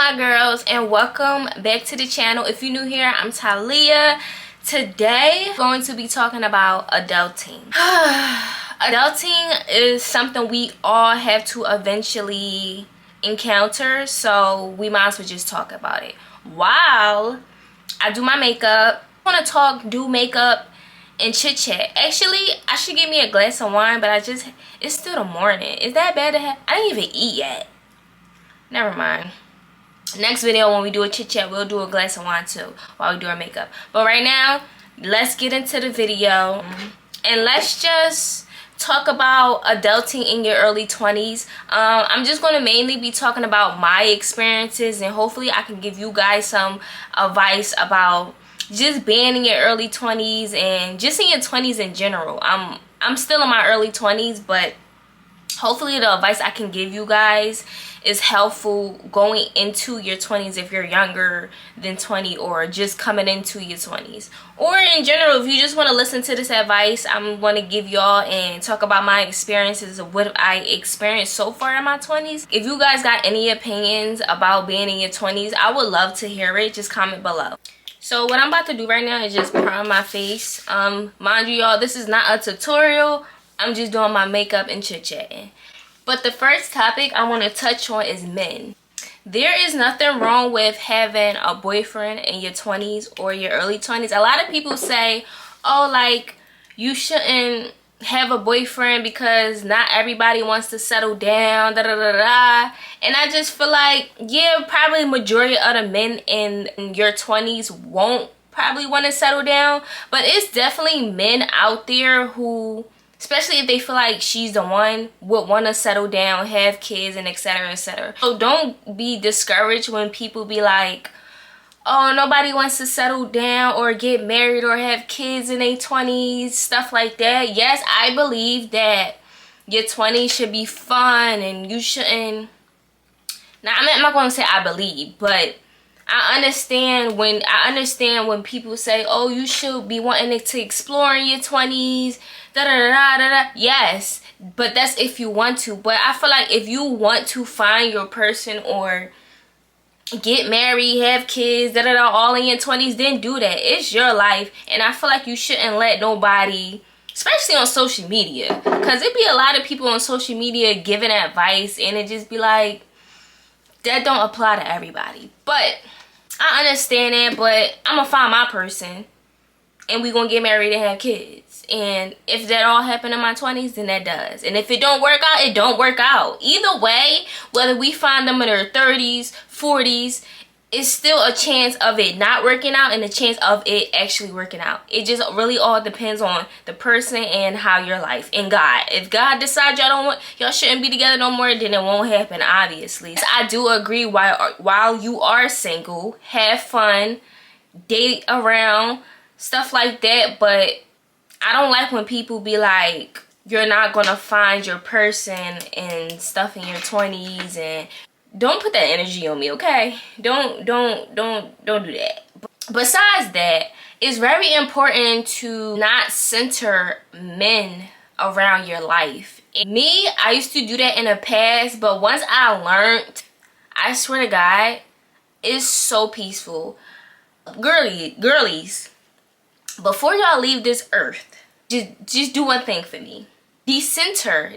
my girls, and welcome back to the channel. If you're new here, I'm Talia. Today I'm going to be talking about adulting. Adulting is something we all have to eventually encounter, so we might as well just talk about it while I do my makeup. I want to do makeup and chit chat. Actually, I should get me a glass of wine, but it's still the morning. Is that bad to have? I didn't even eat yet. Never mind. Next video, when we do a chit chat, we'll do a glass of wine too while we do our makeup. But right now, let's get into the video and let's just talk about adulting in your early 20s. I'm just going to mainly be talking about my experiences, and hopefully I can give you guys some advice about just being in your early 20s and just in your 20s in general. I'm still in my early 20s, but hopefully the advice I can give you guys is helpful going into your 20s if you're younger than 20 or just coming into your 20s. Or in general, if you just want to listen to this advice I'm going to give y'all and talk about my experiences of what I experienced so far in my 20s. If you guys got any opinions about being in your 20s, I would love to hear it. Just comment below. So what I'm about to do right now is just prime my face. Mind you, y'all, this is not a tutorial. I'm just doing my makeup and chit-chatting. But the first topic I want to touch on is men. There is nothing wrong with having a boyfriend in your 20s or your early 20s. A lot of people say, oh, like, you shouldn't have a boyfriend because not everybody wants to settle down, da da da da. And I just feel like, yeah, probably majority of the men in your 20s won't probably want to settle down. But it's definitely men out there who, especially if they feel like she's the one, would want to settle down, have kids, and etc, etc. So don't be discouraged when people be like, oh, nobody wants to settle down or get married or have kids in their 20s, stuff like that. Yes, I believe that your 20s should be fun and you shouldn't. Now, I'm not going to say I believe, but I understand when people say, oh, you should be wanting to explore in your 20s, da da da da da. Yes, but that's if you want to. But I feel like if you want to find your person or get married, have kids, da da da, all in your 20s, then do that. It's your life, and I feel like you shouldn't let nobody, especially on social media, because it be a lot of people on social media giving advice, and it just be like, that don't apply to everybody. But I understand that, but I'm gonna find my person and we gonna get married and have kids. And if that all happened in my 20s, then that does. And if it don't work out, it don't work out. Either way, whether we find them in their 30s, 40s, it's still a chance of it not working out and a chance of it actually working out. It just really all depends on the person and how your life and God. If God decides y'all shouldn't be together no more, then it won't happen, obviously. So I do agree, while you are single, have fun, date around, stuff like that. But I don't like when people be like, you're not gonna find your person and stuff in your 20s, and don't put that energy on me, okay? Don't do that. Besides that, it's very important to not center men around your life. Me, I used to do that in the past, but once I learned, I swear to God, it's so peaceful. Girlies, before y'all leave this earth, just do one thing for me. Decenter,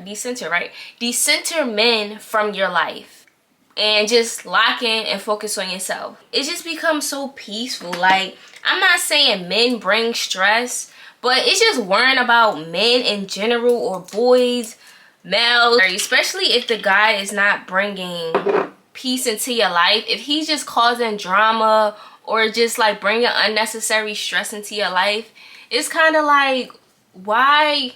right? Decenter men from your life. And just lock in and focus on yourself. It just becomes so peaceful. Like, I'm not saying men bring stress, but it's just worrying about men in general, or boys, males, especially if the guy is not bringing peace into your life. If he's just causing drama or just like bringing unnecessary stress into your life, it's kind of like, why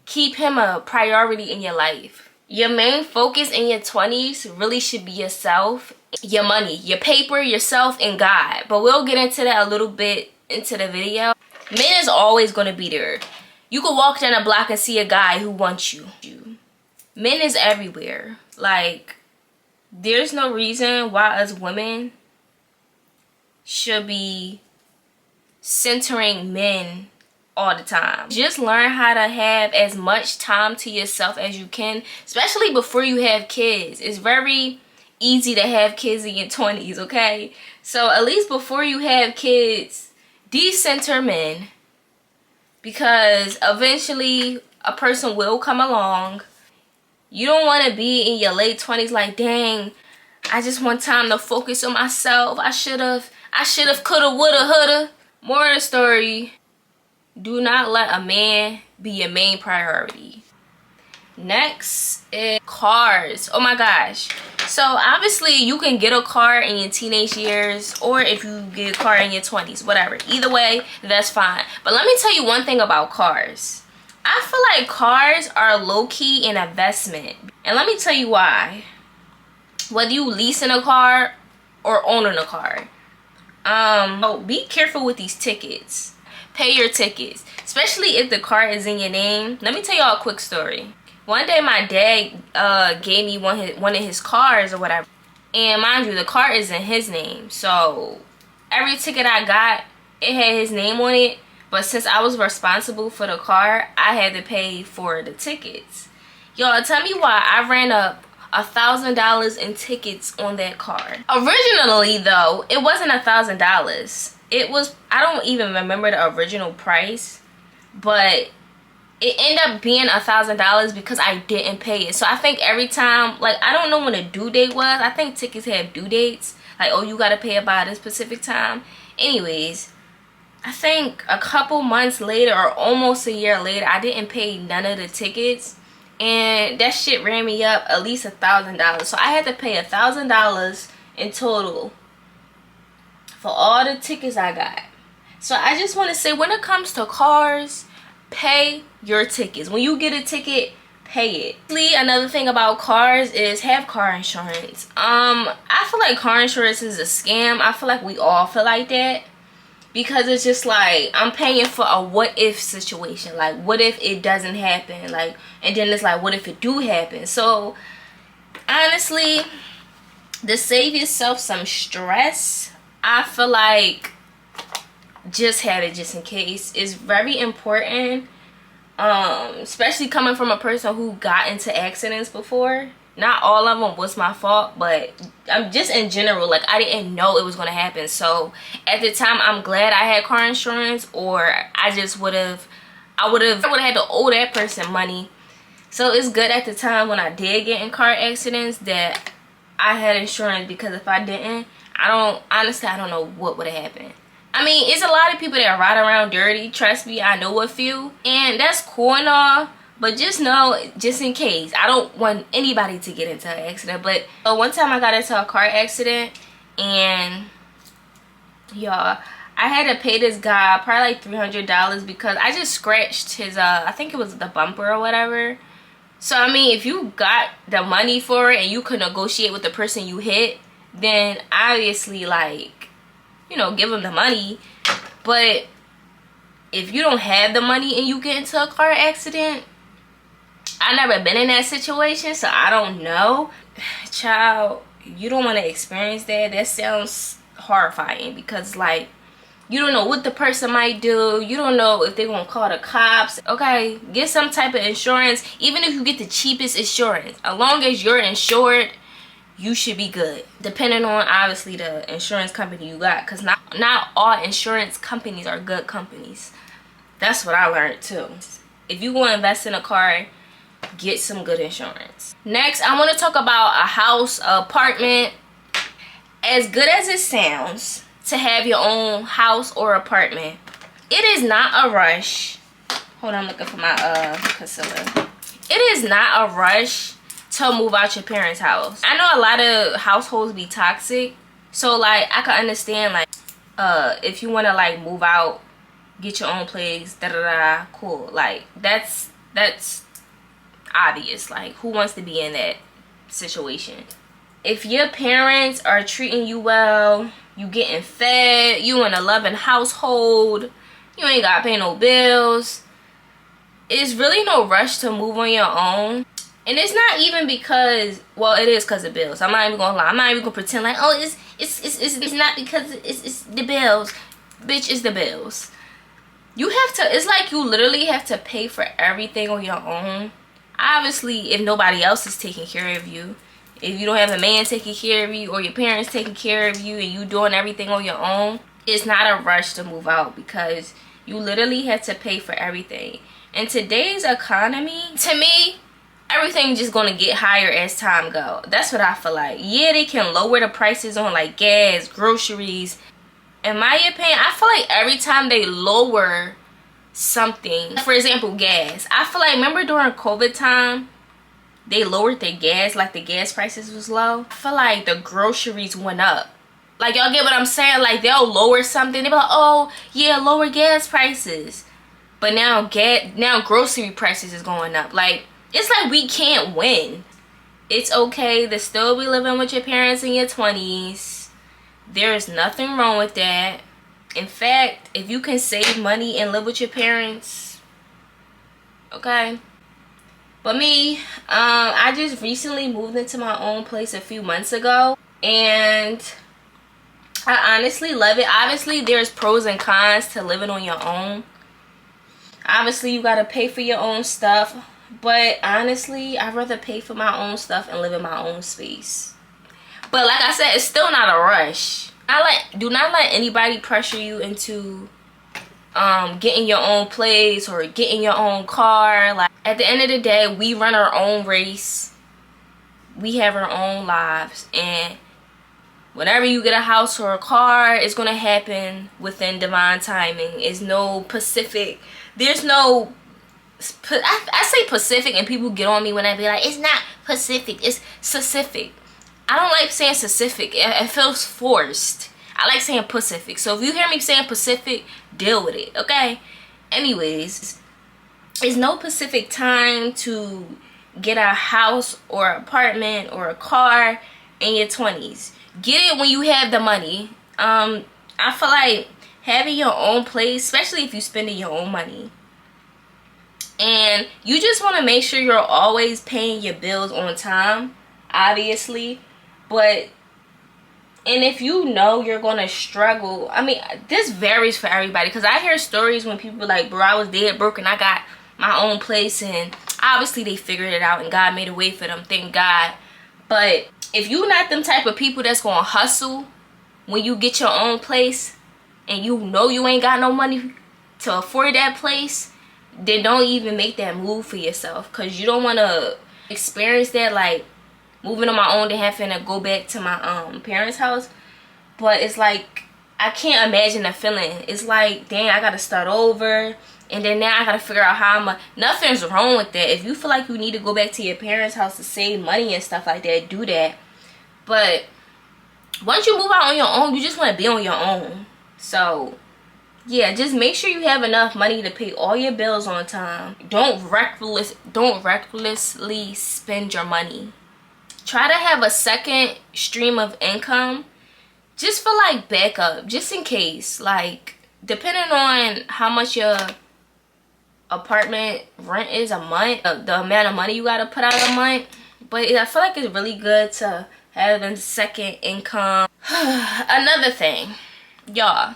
keep him a priority in your life? Your main focus in your 20s really should be yourself, your money, your paper, yourself, and God. But we'll get into that a little bit into the video. Men is always going to be there. You could walk down a block and see a guy who wants you. Men is everywhere. Like, there's no reason why us women should be centering men all the time. Just learn how to have as much time to yourself as you can, especially before you have kids. It's very easy to have kids in your 20s, okay? So at least before you have kids, decenter men, because eventually a person will come along. You don't want to be in your late 20s like, dang, I just want time to focus on myself. I should have, coulda, woulda, woulda. More of the story, do not let a man be your main priority. Next is cars. Oh my gosh. So obviously you can get a car in your teenage years, or if you get a car in your 20s, whatever. Either way, that's fine. But let me tell you one thing about cars. I feel like cars are low-key an investment. And let me tell you why. Whether you leasing a car or owning a car, be careful with these tickets. Pay your tickets, especially if the car is in your name. Let me tell y'all a quick story. One day my dad gave me one of his cars or whatever, and mind you, the car is in his name. So every ticket I got, it had his name on it. But since I was responsible for the car, I had to pay for the tickets. Y'all, tell me why I ran up $1,000 in tickets on that car. Originally though, it wasn't $1,000. It was, I don't even remember the original price, but it ended up being $1,000 because I didn't pay it. So I think every time, like, I don't know when the due date was. I think tickets have due dates, like, oh, you gotta pay it by this specific time. Anyways, I think a couple months later or almost a year later, I didn't pay none of the tickets, and that shit ran me up at least $1,000. So I had to pay $1,000 in total for all the tickets I got. So I just want to say, when it comes to cars, pay your tickets. When you get a ticket, pay it. Another thing about cars is have car insurance. I feel like car insurance is a scam. I feel like we all feel like that, because it's just like, I'm paying for a what if situation. Like, what if it doesn't happen? Like, and then it's like, what if it do happen? So honestly, to save yourself some stress, I feel like just have it just in case. It's very important, especially coming from a person who got into accidents before. Not all of them was my fault, but I'm just in general, like, I didn't know it was going to happen. So at the time, I'm glad I had car insurance, or I just would have had to owe that person money. So it's good at the time when I did get in car accidents that I had insurance, because if I didn't, honestly, I don't know what would have happened. I mean, it's a lot of people that ride around dirty. Trust me, I know a few, and that's cool and all. But just know, just in case, I don't want anybody to get into an accident. But one time I got into a car accident, and y'all, I had to pay this guy probably like $300 because I just scratched his, I think it was the bumper or whatever. So, I mean, if you got the money for it and you could negotiate with the person you hit, then obviously, like, you know, give them the money. But if you don't have the money and you get into a car accident, I never been in that situation, so I don't know. Child, you don't want to experience that. That sounds horrifying, because, like, you don't know what the person might do. You don't know if they're going to call the cops. Okay, get some type of insurance. Even if you get the cheapest insurance, as long as you're insured, you should be good. Depending on, obviously, the insurance company you got, because not all insurance companies are good companies. That's what I learned, too. If you want to invest in a car, get some good insurance. Next, I want to talk about a house, apartment. As good as it sounds to have your own house or apartment, it is not a rush. Hold on, I'm looking for my concealer. It is not a rush to move out your parents' house. I know a lot of households be toxic, so, like, I can understand, like, if you want to, like, move out, get your own place, cool. Like, that's obvious. Like, who wants to be in that situation? If your parents are treating you well, you getting fed, you in a loving household, you ain't gotta pay no bills, it's really no rush to move on your own. And it's not even because, well, it is because of bills. I'm not even gonna lie. I'm not even gonna pretend like, oh, it's not because it's the bills. Bitch, it's the bills. You have to, it's like you literally have to pay for everything on your own. Obviously, if nobody else is taking care of you, if you don't have a man taking care of you or your parents taking care of you and you doing everything on your own, it's not a rush to move out because you literally have to pay for everything. In today's economy, to me, everything just gonna get higher as time go. That's what I feel like. Yeah, they can lower the prices on like gas, groceries. In my opinion, I feel like every time they lower something, for example, gas, I feel like, remember during COVID time, they lowered their gas, like the gas prices was low. I feel like the groceries went up. Like, y'all get what I'm saying? Like, they'll lower something, they be like, oh yeah, lower gas prices, but now grocery prices is going up. Like, it's like we can't win. It's okay to still be living with your parents in your 20s. There's nothing wrong with that. In fact, if you can save money and live with your parents, okay. But me, I just recently moved into my own place a few months ago, and I honestly love it. Obviously, there's pros and cons to living on your own. Obviously, you gotta pay for your own stuff, but honestly, I'd rather pay for my own stuff and live in my own space. But like I said, it's still not a rush. Do not let anybody pressure you into getting your own place or getting your own car. Like, at the end of the day, we run our own race. We have our own lives, and whenever you get a house or a car, it's gonna happen within divine timing. It's no Pacific. There's no, I say Pacific and people get on me when I be like, it's not Pacific, it's specific. I don't like saying specific. It feels forced. I like saying Pacific. So if you hear me saying Pacific, deal with it, okay? Anyways, it's no Pacific time to get a house or apartment or a car in your 20s. Get it when you have the money. I feel like having your own place, especially if you're spending your own money, and you just want to make sure you're always paying your bills on time, obviously. But, and if you know you're gonna struggle, I mean, this varies for everybody, because I hear stories when people like, bro, I was dead broke and I got my own place, and obviously they figured it out and God made a way for them, thank God. But if you're not them type of people that's gonna hustle when you get your own place, and you know you ain't got no money to afford that place, then don't even make that move for yourself, because you don't want to experience that, like moving on my own and having to go back to my parents' house. But it's like, I can't imagine the feeling. It's like, dang, I gotta start over, and then now I gotta figure out how I'm nothing's wrong with that. If you feel like you need to go back to your parents' house to save money and stuff like that, do that. But once you move out on your own, you just want to be on your own. So yeah, just make sure you have enough money to pay all your bills on time. Don't recklessly spend your money. Try to have a second stream of income, just for like backup, just in case. Like, depending on how much your apartment rent is a month, the amount of money you gotta put out a month. But I feel like it's really good to have a second income. Another thing, y'all,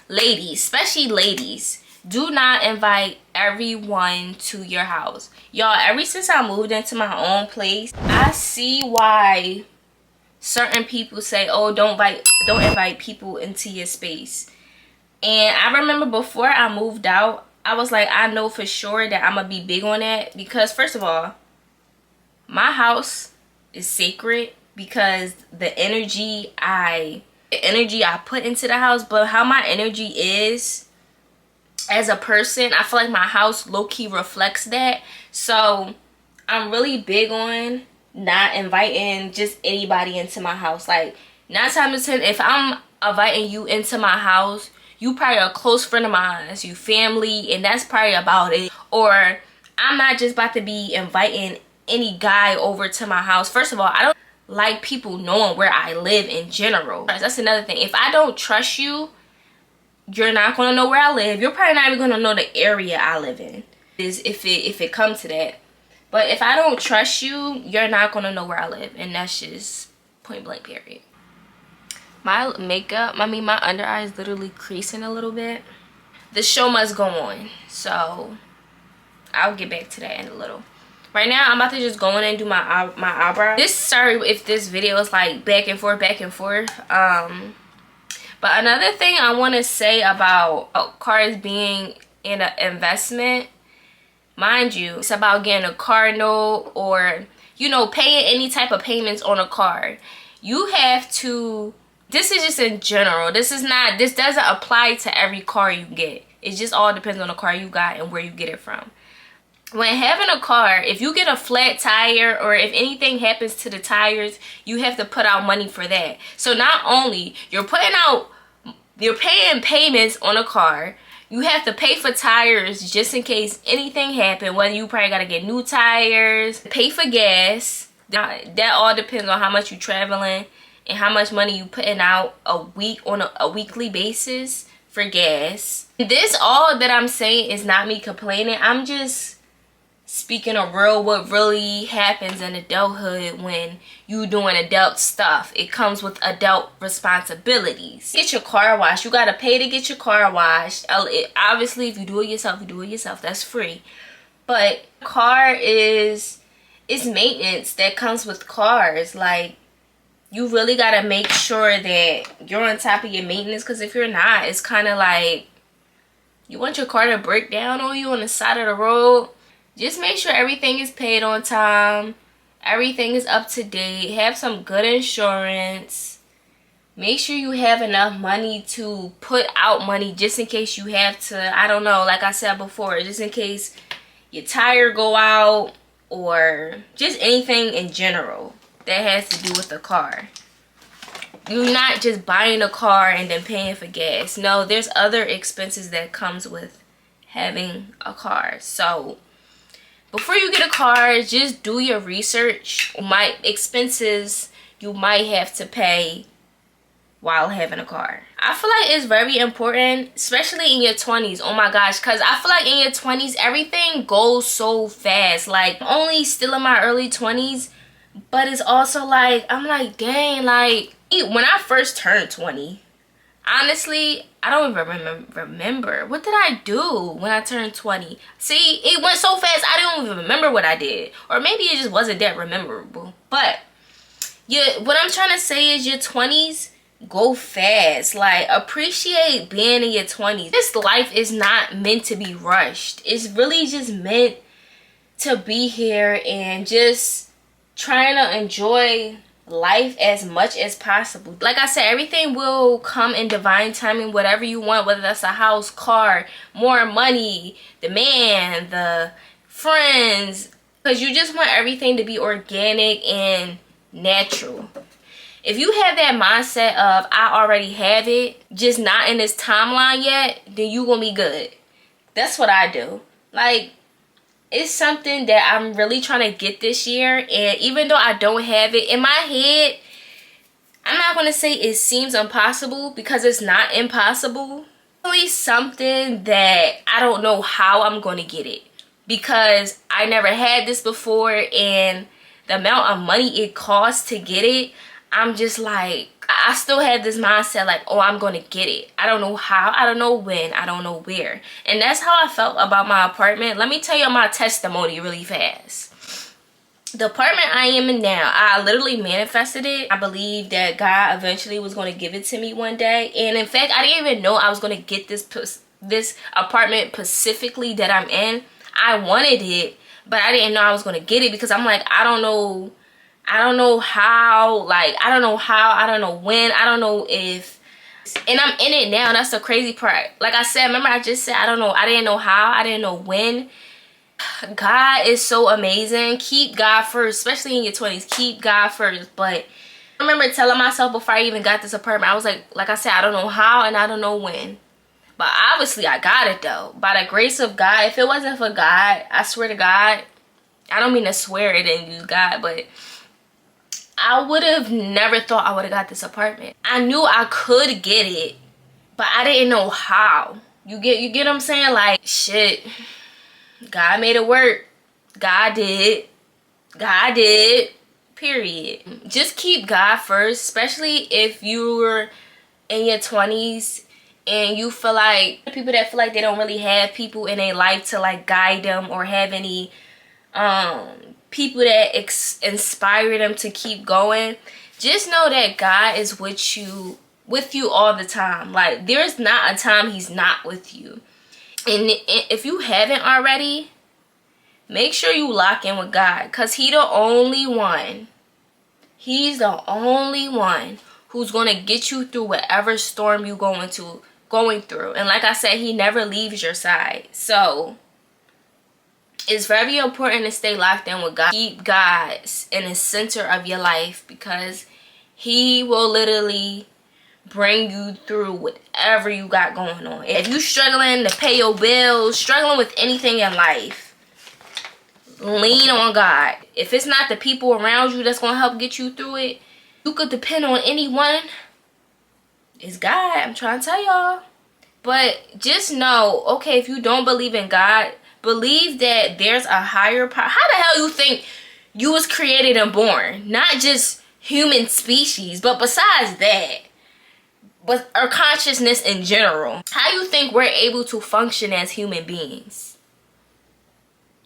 ladies, especially ladies, do not invite everyone to your house. Y'all, ever since I moved into my own place, I see why certain people say, oh, don't invite people into your space. And I remember before I moved out, I was like, I know for sure that I'm gonna be big on that, because first of all, my house is sacred, because the energy I put into the house, but how my energy is as a person, I feel like my house low-key reflects that. So I'm really big on not inviting just anybody into my house. Like, 9 times out of 10, if I'm inviting you into my house, you probably a close friend of mine, you family, and that's probably about it. Or I'm not just about to be inviting any guy over to my house. First of all, I don't like people knowing where I live in general. That's another thing. If I don't trust you, you're not gonna know where I live. You're probably not even gonna know the area I live in, is if it comes to that. But if I don't trust you, you're not gonna know where I live, and that's just point blank period. My makeup, my under eye is literally creasing a little bit. The show must go on, so I'll get back to that in a little. Right now, I'm about to just go in and do my eyebrow. Sorry if this video is like back and forth, back and forth. But another thing I want to say about cars being in an investment, mind you, it's about getting a car note or, you know, paying any type of payments on a car. You have to, this is just in general. This doesn't apply to every car you get. It just all depends on the car you got and where you get it from. When having a car, if you get a flat tire or if anything happens to the tires, you have to put out money for that. So not only you're paying payments on a car, you have to pay for tires just in case anything happened, whether you probably got to get new tires, pay for gas. That all depends on how much you're traveling and how much money you putting out on a weekly basis for gas. This all that I'm saying is not me complaining. I'm just speaking of what really happens in adulthood when you doing adult stuff. It comes with adult responsibilities. Get your car washed. You gotta pay to get your car washed. Obviously, if you do it yourself, you do it yourself. That's free. But car is maintenance that comes with cars. Like, you really gotta make sure that you're on top of your maintenance, because if you're not, it's kind of like you want your car to break down on you on the side of the road. Just make sure everything is paid on time. Everything is up to date. Have some good insurance. Make sure you have enough money to put out money just in case you have to, I don't know, like I said before, just in case your tire go out or just anything in general that has to do with the car. You're not just buying a car and then paying for gas. No, there's other expenses that comes with having a car. So before you get a car, just do your research. Expenses you might have to pay while having a car. I feel like it's very important, especially in your 20s. Oh my gosh, because I feel like in your 20s, everything goes so fast. Like, I'm only still in my early 20s, but it's also like, I'm like, dang, like, when I first turned 20, honestly, I don't even remember. What did I do when I turned 20? See, it went so fast, I don't even remember what I did. Or maybe it just wasn't that memorable. But what I'm trying to say is your 20s go fast. Like, appreciate being in your 20s. This life is not meant to be rushed. It's really just meant to be here and just trying to enjoy life as much as possible. Like I said, everything will come in divine timing. Whatever you want, whether that's a house, car, more money, the man, the friends, because you just want everything to be organic and natural. If you have that mindset of I already have it, just not in this timeline yet, then you gonna be good. That's what I do. Like, it's something that I'm really trying to get this year, and even though I don't have it in my head, I'm not going to say it seems impossible, because it's not impossible. It's really something that I don't know how I'm going to get it, because I never had this before, and the amount of money it costs to get it, I'm just like, I still have this mindset like, oh, I'm gonna get it. I don't know how, I don't know when, I don't know where. And that's how I felt about my apartment. Let me tell you my testimony really fast. The apartment I am in now, I literally manifested it. I believe that God eventually was going to give it to me one day. And in fact, I didn't even know I was going to get this apartment specifically that I'm in. I wanted it, but I didn't know I was going to get it, because I'm like, I don't know how, like, I don't know when, I don't know if, and I'm in it now, and that's the crazy part. Like I said, remember I just said, I didn't know how, I didn't know when. God is so amazing. Keep God first, especially in your 20s. Keep God first. But I remember telling myself before I even got this apartment, I was like I said, I don't know how and I don't know when. But obviously I got it though. By the grace of God. If it wasn't for God, I swear to God, I don't mean to swear it and use God, but I would have never thought I would have got this apartment. I knew I could get it, but I didn't know how. You get what I'm saying? Like, shit, God made it work. God did, period. Just keep God first, especially if you're in your 20s and you feel like, people that feel like they don't really have people in their life to like guide them or have any people that inspire them to keep going, just know that God is with you all the time. Like, there's not a time he's not with you. And if you haven't already, make sure you lock in with God, because he's the only one who's going to get you through whatever storm you're going through. And like I said, he never leaves your side. So it's very important to stay locked in with God. Keep God in the center of your life, because he will literally bring you through whatever you got going on. If you're struggling to pay your bills, struggling with anything in life, lean on God. If it's not the people around you that's going to help get you through it, you could depend on anyone. It's God. I'm trying to tell y'all. But just know, okay, if you don't believe in God, believe that there's a higher power. How the hell you think you was created and born? Not just human species, but besides that, but our consciousness in general. How you think we're able to function as human beings?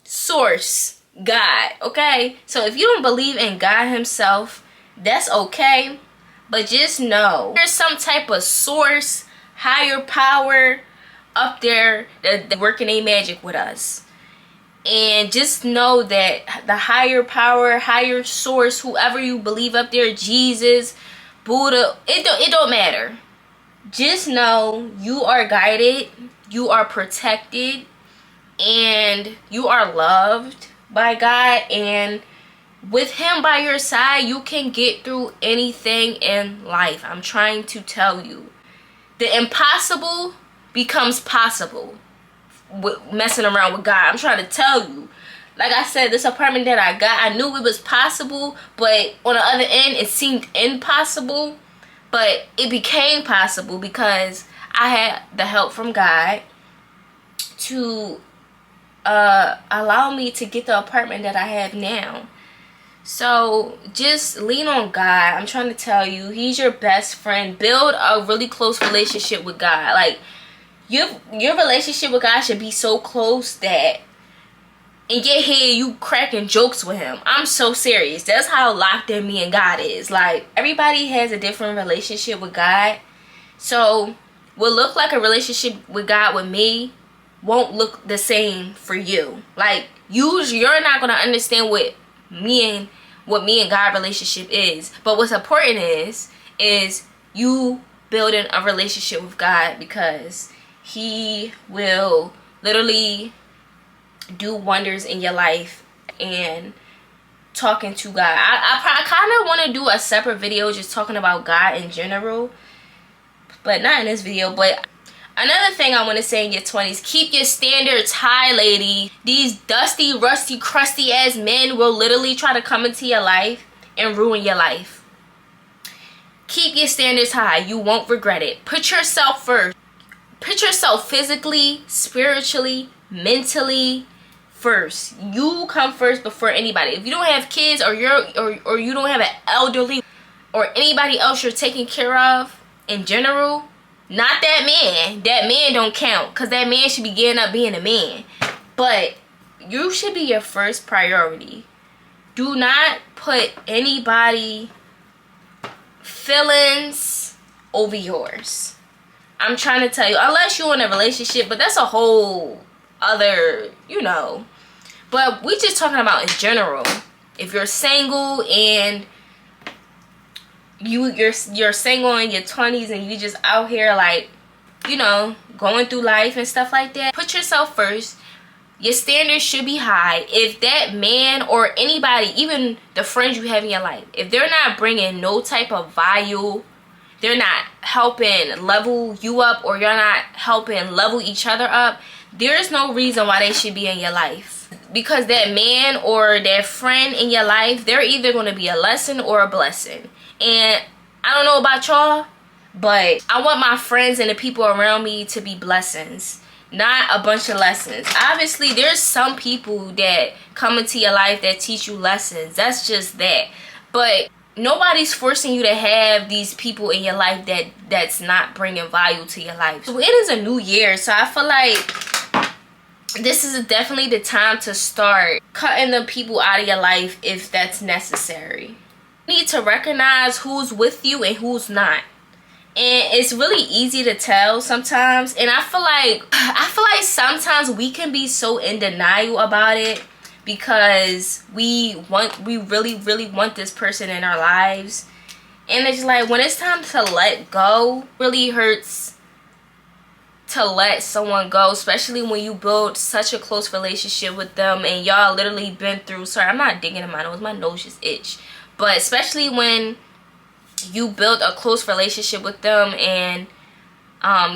Source, God, okay? So if you don't believe in God himself, that's okay. But just know there's some type of source, higher power up there that working a magic with us. And just know that the higher power, higher source, whoever you believe up there, Jesus, Buddha, it don't matter. Just know you are guided, you are protected, and you are loved by God. And with him by your side, you can get through anything in life. I'm trying to tell you. The impossible becomes possible with messing around with God. I'm trying to tell you. Like I said, this apartment that I got, I knew it was possible, but on the other end, it seemed impossible. But it became possible because I had the help from God to allow me to get the apartment that I have now. So just lean on God. I'm trying to tell you, he's your best friend. Build a really close relationship with God. Like, your relationship with God should be so close that in your head you cracking jokes with him. I'm so serious. That's how locked in me and God is. Like, everybody has a different relationship with God. So what look like a relationship with God with me won't look the same for you. Like, you're not gonna understand what me and God relationship is. But what's important is you building a relationship with God, because he will literally do wonders in your life. And talking to God, I kind of want to do a separate video just talking about God in general, but not in this video. But another thing I want to say in your 20s, keep your standards high, lady. These dusty, rusty, crusty ass men will literally try to come into your life and ruin your life. Keep your standards high. You won't regret it. Put yourself first. Put yourself physically, spiritually, mentally first. You come first before anybody. If you don't have kids, or you don't have an elderly or anybody else you're taking care of in general, not that man. That man don't count, because that man should be getting up being a man. But you should be your first priority. Do not put anybody feelings over yours. I'm trying to tell you, unless you're in a relationship, but that's a whole other, But we just talking about in general. If you're single and you're single in your 20s and you just out here like, going through life and stuff like that, put yourself first. Your standards should be high. If that man or anybody, even the friends you have in your life, if they're not bringing no type of value, they're not helping level you up, or you're not helping level each other up, there's no reason why they should be in your life. Because that man or that friend in your life, they're either going to be a lesson or a blessing. And I don't know about y'all, but I want my friends and the people around me to be blessings, not a bunch of lessons. Obviously, there's some people that come into your life that teach you lessons. That's just that. But nobody's forcing you to have these people in your life that's not bringing value to your life. So it is a new year, so I feel like this is definitely the time to start cutting the people out of your life if that's necessary. You need to recognize who's with you and who's not. And it's really easy to tell sometimes. And I feel like sometimes we can be so in denial about it because we really want this person in our lives. And it's like when it's time to let go, it really hurts to let someone go, especially when you build such a close relationship with them and y'all literally been through, sorry, I'm not digging in my nose just itch, but especially when you build a close relationship with them and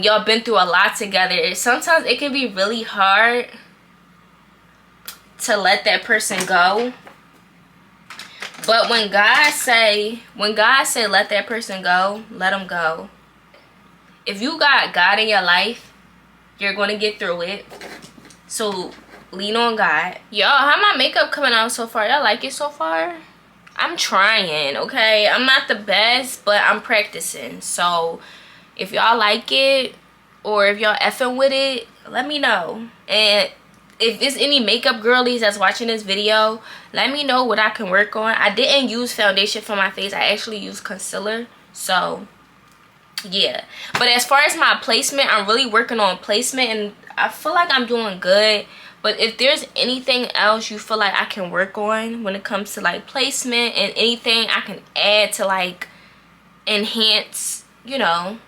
y'all been through a lot together, sometimes it can be really hard to let that person go. But when God say let that person go, let them go. If you got God in your life, you're going to get through it. So lean on God. Y'all, how my makeup coming out so far? Y'all like it so far? I'm trying, okay? I'm not the best, but I'm practicing. So if y'all like it or if y'all effing with it, let me know. And if there's any makeup girlies that's watching this video, let me know what I can work on. I didn't use foundation for my face. I actually used concealer. So yeah, but as far as my placement, I'm really working on placement and I feel like I'm doing good. But if there's anything else you feel like I can work on when it comes to like placement and anything I can add to like enhance, you know,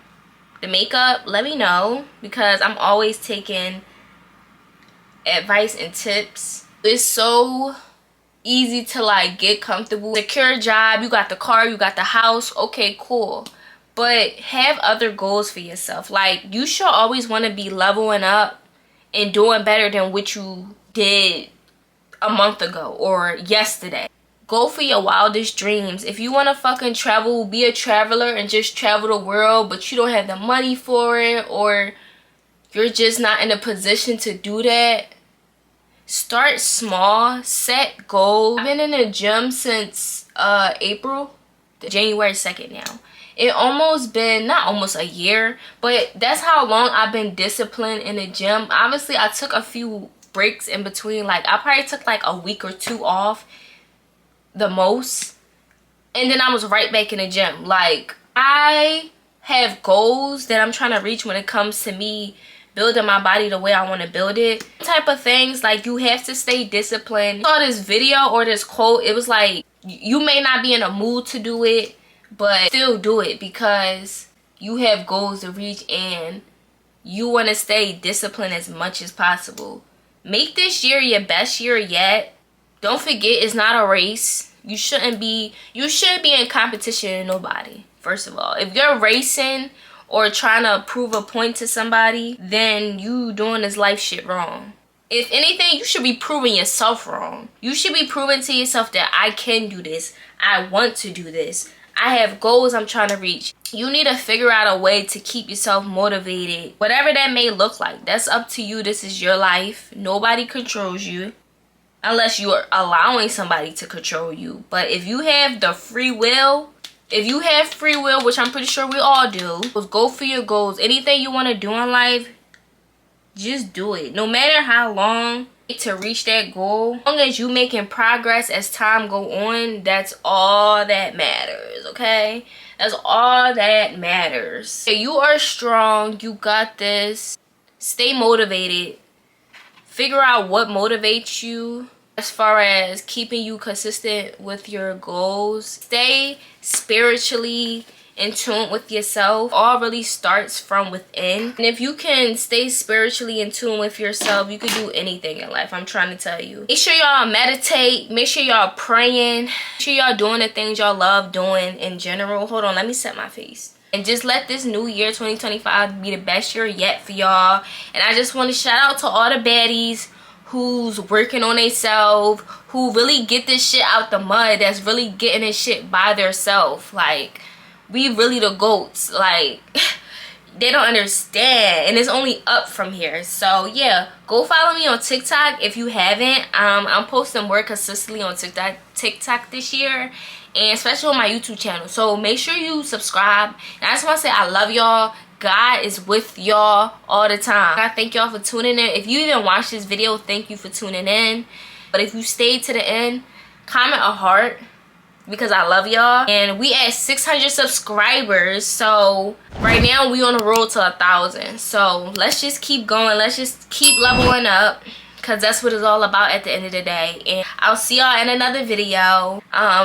the makeup, let me know, because I'm always taking advice and tips. It's so easy to like get comfortable, secure a job, you got the car, you got the house, okay, cool. But have other goals for yourself. Like, you should always want to be leveling up and doing better than what you did a month ago or yesterday. Go for your wildest dreams. If you want to fucking travel, be a traveler and just travel the world, but you don't have the money for it, or you're just not in a position to do that, start small, set goals. I've been in the gym since April, January 2nd now. It almost been, not almost a year, but that's how long I've been disciplined in the gym. Obviously, I took a few breaks in between. Like, I probably took like a week or two off, the most. And then I was right back in the gym. Like, I have goals that I'm trying to reach when it comes to me building my body the way I want to build it. Type of things, like, you have to stay disciplined. I saw this video or this quote. It was like, you may not be in a mood to do it, but still do it because you have goals to reach and you want to stay disciplined as much as possible. Make this year your best year yet. Don't forget, it's not a race. You shouldn't be in competition with nobody. First of all, if you're racing or trying to prove a point to somebody, then you doing this life shit wrong. If anything, you should be proving yourself wrong. You should be proving to yourself that I can do this. I want to do this. I have goals I'm trying to reach. You need to figure out a way to keep yourself motivated. Whatever that may look like, that's up to you. This is your life. Nobody controls you unless you are allowing somebody to control you. But if you have the free will, which I'm pretty sure we all do, go for your goals. Anything you want to do in life, just do it. No matter how long to reach that goal, as long as you making progress as time go on, that's all that matters. Okay, that's all that matters. You are strong. You got this. Stay motivated. Figure out what motivates you as far as keeping you consistent with your goals. Stay spiritually in tune with yourself. All really starts from within. And if you can stay spiritually in tune with yourself, you can do anything in life. I'm trying to tell you. Make sure y'all meditate. Make sure y'all praying. Make sure y'all doing the things y'all love doing in general. Hold on, let me set my face. And just let this new year 2025 be the best year yet for y'all. And I just want to shout out to all the baddies who's working on themselves, who really get this shit out the mud, that's really getting this shit by themselves. Like, we really the goats. Like, they don't understand, and it's only up from here. So yeah, go follow me on TikTok if you haven't. I'm posting more consistently on TikTok this year, and especially on my YouTube channel. So make sure you subscribe. And I just want to say I love y'all. God is with y'all all the time. I thank y'all for tuning in. If you even watched this video, thank you for tuning in. But if you stayed to the end, comment a heart, because I love y'all. And we at 600 subscribers, so right now we on the road to 1,000. So let's just keep going. Let's just keep leveling up, because that's what it's all about at the end of the day. And I'll see y'all in another video.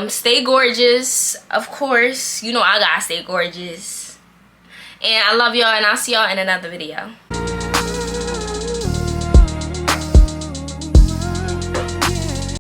Stay gorgeous, of course. You know I gotta stay gorgeous. And I love y'all, and I'll see y'all in another video.